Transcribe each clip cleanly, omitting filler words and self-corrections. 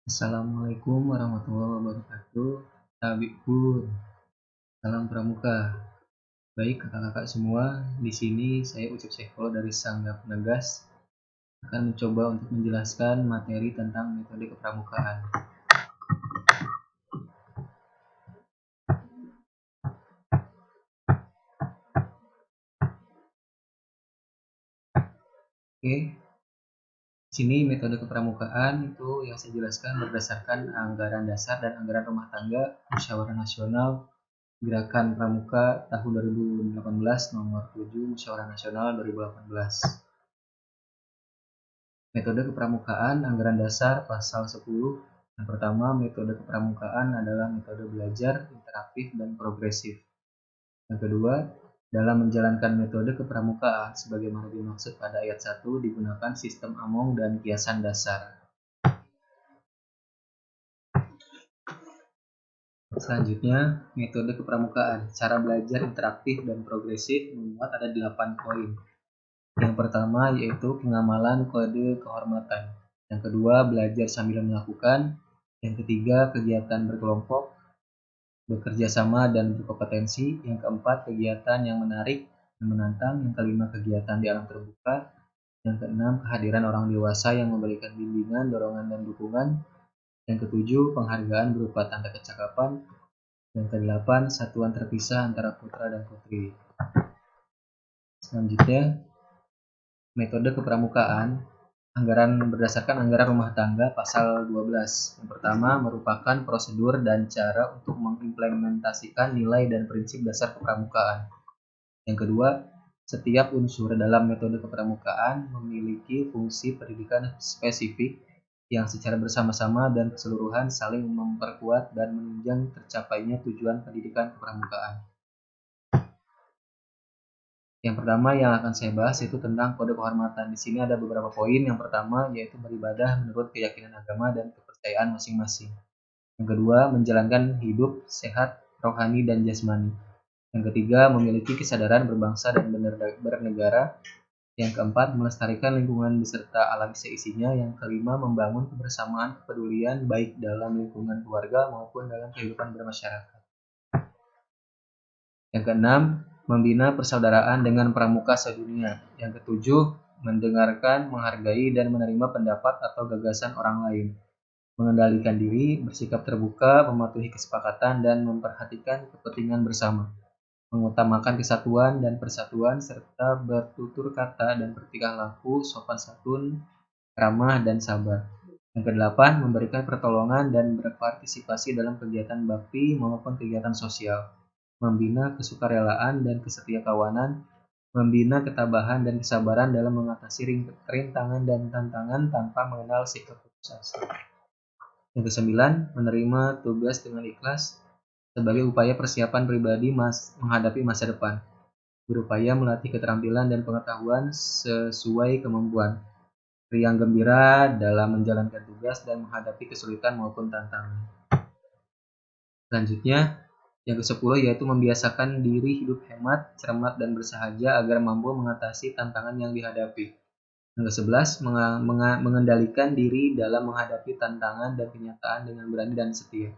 Assalamualaikum warahmatullahi wabarakatuh. Tabikun, salam pramuka. Baik kakak-kakak semua, di sini saya Ucup Seko dari Sangga Penegas akan mencoba untuk menjelaskan materi tentang metode kepramukaan. Oke, di sini metode kepramukaan itu yang saya jelaskan berdasarkan anggaran dasar dan anggaran rumah tangga Musyawarah Nasional Gerakan Pramuka tahun 2018 nomor 7 Musyawarah Nasional 2018. Metode kepramukaan anggaran dasar pasal 10. Yang pertama, metode kepramukaan adalah metode belajar interaktif dan progresif. Yang kedua, dalam menjalankan metode kepramukaan sebagaimana dimaksud pada ayat 1 digunakan sistem among dan kiasan dasar. Selanjutnya, metode kepramukaan. Cara belajar interaktif dan progresif memuat ada 8 poin. Yang pertama yaitu pengamalan kode kehormatan. Yang kedua, belajar sambil melakukan. Yang ketiga, kegiatan berkelompok, bekerja sama dan berkompetensi. Yang keempat, kegiatan yang menarik dan menantang. Yang kelima, kegiatan di alam terbuka. Yang keenam, kehadiran orang dewasa yang memberikan bimbingan, dorongan, dan dukungan. Yang ketujuh, penghargaan berupa tanda kecakapan. Yang kedelapan, satuan terpisah antara putra dan putri. Selanjutnya, metode kepramukaan berdasarkan anggaran rumah tangga pasal 12. Yang pertama merupakan prosedur dan cara untuk mengimplementasikan nilai dan prinsip dasar kepramukaan. Yang kedua, setiap unsur dalam metode kepramukaan memiliki fungsi pendidikan spesifik yang secara bersama-sama dan keseluruhan saling memperkuat dan menunjang tercapainya tujuan pendidikan kepramukaan. Yang pertama yang akan saya bahas itu tentang kode kehormatan. Di sini ada beberapa poin. Yang pertama yaitu beribadah menurut keyakinan agama dan kepercayaan masing-masing. Yang kedua, menjalankan hidup sehat rohani dan jasmani. Yang ketiga, memiliki kesadaran berbangsa dan bernegara. Yang keempat, melestarikan lingkungan beserta alam seisinya. Yang kelima, membangun kebersamaan kepedulian baik dalam lingkungan keluarga maupun dalam kehidupan bermasyarakat. Yang keenam, membina persaudaraan dengan pramuka sedunia. Yang ketujuh, mendengarkan, menghargai, dan menerima pendapat atau gagasan orang lain. Mengendalikan diri, bersikap terbuka, mematuhi kesepakatan, dan memperhatikan kepentingan bersama. Mengutamakan kesatuan dan persatuan, serta bertutur kata dan bertingkah laku, sopan santun, ramah, dan sabar. Yang kedelapan, memberikan pertolongan dan berpartisipasi dalam kegiatan bakti maupun kegiatan sosial. Membina kesukarelaan dan kesetiakawanan, membina ketabahan dan kesabaran dalam mengatasi rintangan dan tantangan tanpa mengenal sikap putus asa. Yang kesembilan, menerima tugas dengan ikhlas sebagai upaya persiapan pribadi menghadapi masa depan. Berupaya melatih keterampilan dan pengetahuan sesuai kemampuan. Riang gembira dalam menjalankan tugas dan menghadapi kesulitan maupun tantangan. Selanjutnya, yang ke-10 yaitu membiasakan diri hidup hemat, cermat, dan bersahaja agar mampu mengatasi tantangan yang dihadapi. Yang ke-11, mengendalikan diri dalam menghadapi tantangan dan kenyataan dengan berani dan setia.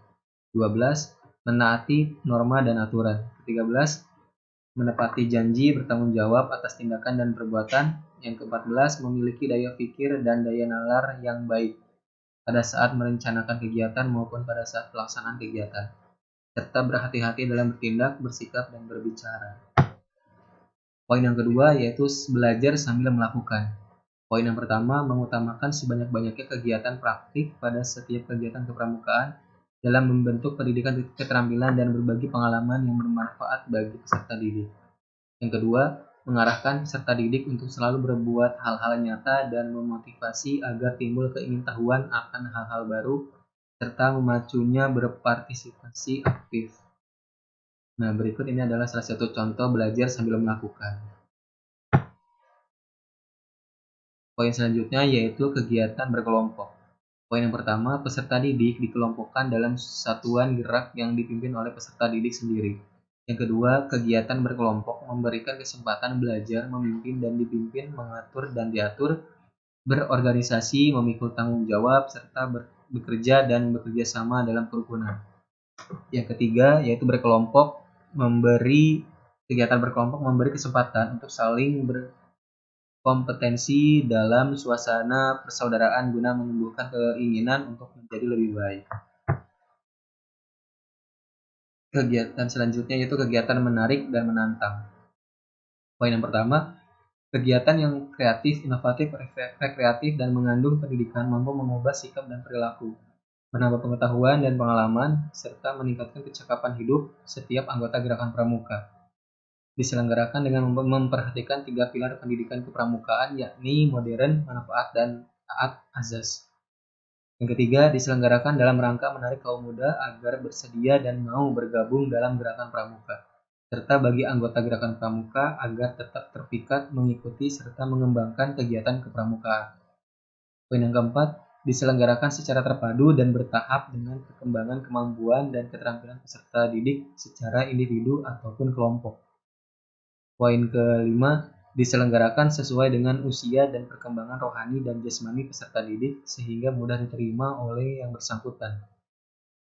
12, menaati norma dan aturan. 13, menepati janji, bertanggung jawab atas tindakan dan perbuatan. Yang ke-14, memiliki daya pikir dan daya nalar yang baik pada saat merencanakan kegiatan maupun pada saat pelaksanaan kegiatan, serta berhati-hati dalam bertindak, bersikap, dan berbicara. Poin yang kedua yaitu belajar sambil melakukan. Poin yang pertama, mengutamakan sebanyak-banyaknya kegiatan praktik pada setiap kegiatan kepramukaan dalam membentuk pendidikan keterampilan dan berbagi pengalaman yang bermanfaat bagi peserta didik. Yang kedua, mengarahkan peserta didik untuk selalu berbuat hal-hal nyata dan memotivasi agar timbul keingintahuan akan hal-hal baru serta memacunya berpartisipasi aktif. Nah, berikut ini adalah salah satu contoh belajar sambil melakukan. Poin selanjutnya yaitu kegiatan berkelompok. Poin yang pertama, peserta didik dikelompokkan dalam satuan gerak yang dipimpin oleh peserta didik sendiri. Yang kedua, kegiatan berkelompok memberikan kesempatan belajar, memimpin dan dipimpin, mengatur dan diatur, berorganisasi, memikul tanggung jawab, serta bekerja dan bekerja sama dalam kerukunan. Yang ketiga yaitu berkelompok, kegiatan berkelompok memberi kesempatan untuk saling berkompetensi dalam suasana persaudaraan guna menumbuhkan keinginan untuk menjadi lebih baik. Kegiatan selanjutnya yaitu kegiatan menarik dan menantang. Poin yang pertama, kegiatan yang kreatif, inovatif, rekreatif, dan mengandung pendidikan mampu mengubah sikap dan perilaku, menambah pengetahuan dan pengalaman, serta meningkatkan kecakapan hidup setiap anggota gerakan pramuka. Diselenggarakan dengan memperhatikan 3 pilar pendidikan kepramukaan, yakni modern, manfaat, dan taat azas. Yang ketiga, diselenggarakan dalam rangka menarik kaum muda agar bersedia dan mau bergabung dalam gerakan pramuka, serta bagi anggota gerakan pramuka agar tetap terpikat mengikuti serta mengembangkan kegiatan kepramukaan. Poin yang keempat, diselenggarakan secara terpadu dan bertahap dengan perkembangan kemampuan dan keterampilan peserta didik secara individu ataupun kelompok. Poin kelima, diselenggarakan sesuai dengan usia dan perkembangan rohani dan jasmani peserta didik sehingga mudah diterima oleh yang bersangkutan.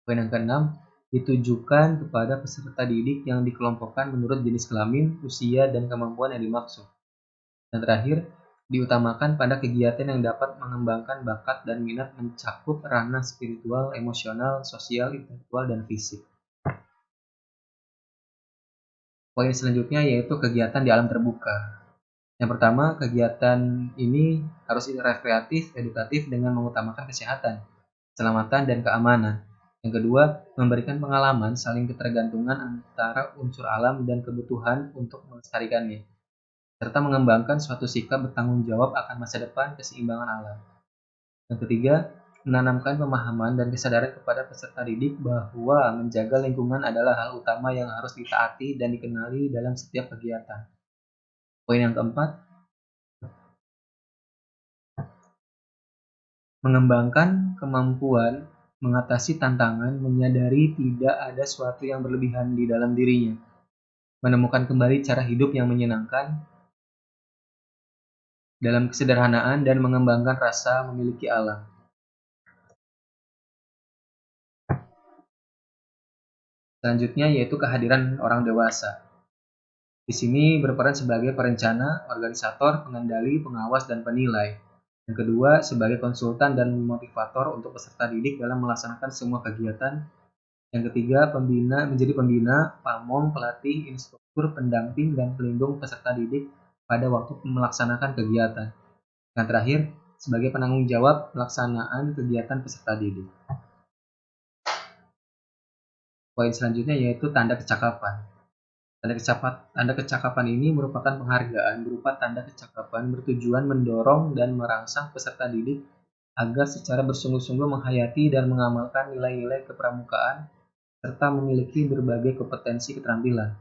Poin yang keenam, ditujukan kepada peserta didik yang dikelompokkan menurut jenis kelamin, usia, dan kemampuan yang dimaksud. Dan terakhir, diutamakan pada kegiatan yang dapat mengembangkan bakat dan minat mencakup ranah spiritual, emosional, sosial, intelektual, dan fisik. Poin selanjutnya yaitu kegiatan di alam terbuka. Yang pertama, kegiatan ini harus rekreatif, edukatif dengan mengutamakan kesehatan, keselamatan, dan keamanan. Yang kedua, memberikan pengalaman saling ketergantungan antara unsur alam dan kebutuhan untuk melestarikannya, serta mengembangkan suatu sikap bertanggung jawab akan masa depan keseimbangan alam. Yang ketiga, menanamkan pemahaman dan kesadaran kepada peserta didik bahwa menjaga lingkungan adalah hal utama yang harus ditaati dan dikenali dalam setiap kegiatan. Poin yang keempat, mengembangkan kemampuan mengatasi tantangan, menyadari tidak ada sesuatu yang berlebihan di dalam dirinya, menemukan kembali cara hidup yang menyenangkan dalam kesederhanaan, dan mengembangkan rasa memiliki alam. Selanjutnya yaitu kehadiran orang dewasa. Di sini berperan sebagai perencana, organisator, pengendali, pengawas, dan penilai. Yang kedua, sebagai konsultan dan motivator untuk peserta didik dalam melaksanakan semua kegiatan. Yang ketiga, menjadi pembina, pamong, pelatih, instruktur, pendamping, dan pelindung peserta didik pada waktu melaksanakan kegiatan. Yang terakhir, sebagai penanggung jawab pelaksanaan kegiatan peserta didik. Poin selanjutnya yaitu tanda kecakapan. Tanda kecakapan ini merupakan penghargaan berupa tanda kecakapan bertujuan mendorong dan merangsang peserta didik agar secara bersungguh-sungguh menghayati dan mengamalkan nilai-nilai kepramukaan serta memiliki berbagai kompetensi keterampilan.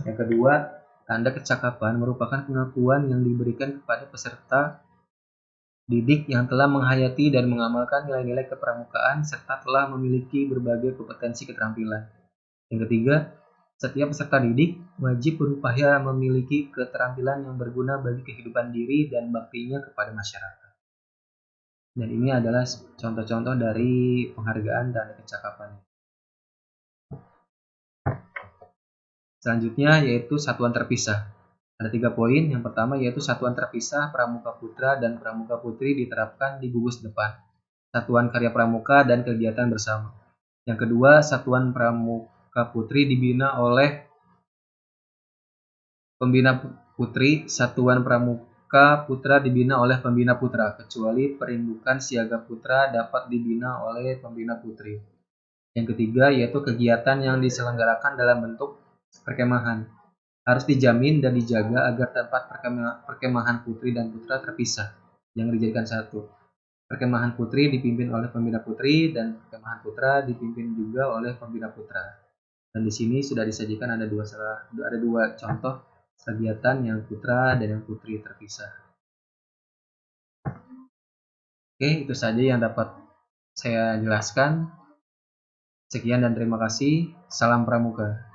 Yang kedua, tanda kecakapan merupakan pengakuan yang diberikan kepada peserta didik yang telah menghayati dan mengamalkan nilai-nilai kepramukaan serta telah memiliki berbagai kompetensi keterampilan. Yang ketiga, setiap peserta didik wajib berupaya memiliki keterampilan yang berguna bagi kehidupan diri dan baktinya kepada masyarakat. Dan ini adalah contoh-contoh dari penghargaan tanda kecakapan. Selanjutnya yaitu satuan terpisah. Ada 3 poin. Yang pertama yaitu satuan terpisah pramuka putra dan pramuka putri diterapkan di gugus depan, satuan karya pramuka dan kegiatan bersama. Yang kedua, satuan pramuka putri dibina oleh pembina putri, satuan pramuka putra dibina oleh pembina putra, kecuali perindukan siaga putra dapat dibina oleh pembina putri. Yang ketiga yaitu kegiatan yang diselenggarakan dalam bentuk perkemahan. Harus dijamin dan dijaga agar tempat perkemahan putri dan putra terpisah, jangan dijadikan satu. Perkemahan putri dipimpin oleh pembina putri dan perkemahan putra dipimpin juga oleh pembina putra. Dan di sini sudah disajikan ada dua contoh kegiatan yang putra dan yang putri terpisah. Oke, itu saja yang dapat saya jelaskan. Sekian dan terima kasih. Salam Pramuka.